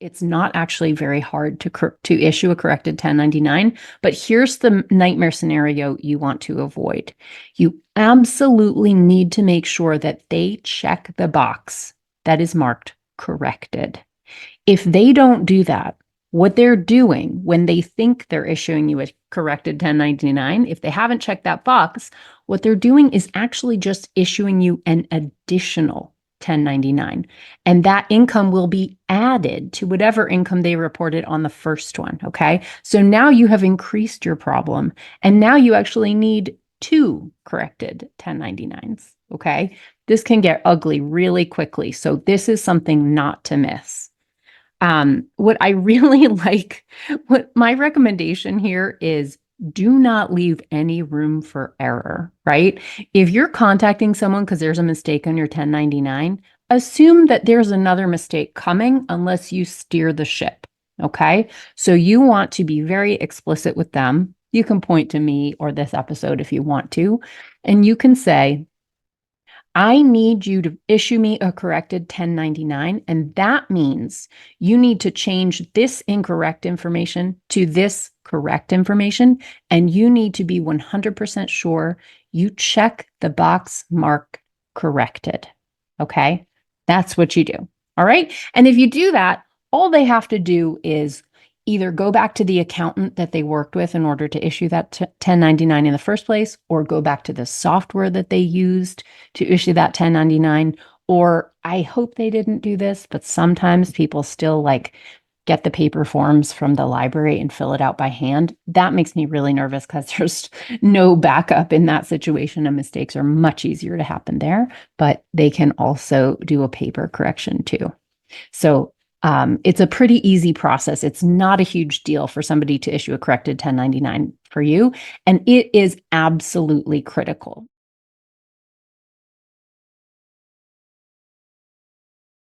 It's not actually very hard to issue a corrected 1099, but here's the nightmare scenario you want to avoid. You absolutely need to make sure that they check the box that is marked corrected. If they don't do that, what they're doing when they think they're issuing you a corrected 1099, if they haven't checked that box, what they're doing is actually just issuing you an additional 1099. And that income will be added to whatever income they reported on the first one. Okay. So now you have increased your problem. And now you actually need two corrected 1099s. Okay. This can get ugly really quickly. So this is something not to miss. What I really like, what my recommendation here is do not leave any room for error, right? If you're contacting someone because there's a mistake on your 1099, assume that there's another mistake coming unless you steer the ship, okay? So you want to be very explicit with them. You can point to me or this episode if you want to, and you can say, I need you to issue me a corrected 1099, and that means you need to change this incorrect information to this correct information, and you need to be 100% sure you check the box mark corrected. Okay? That's what you do. All right? And if you do that, all they have to do is either go back to the accountant that they worked with in order to issue that 1099 in the first place, or go back to the software that they used to issue that 1099. Or I hope they didn't do this, but sometimes people still like get the paper forms from the library and fill it out by hand. That makes me really nervous because there's no backup in that situation, and mistakes are much easier to happen there, but they can also do a paper correction too. So it's a pretty easy process. It's not a huge deal for somebody to issue a corrected 1099 for you, and it is absolutely critical.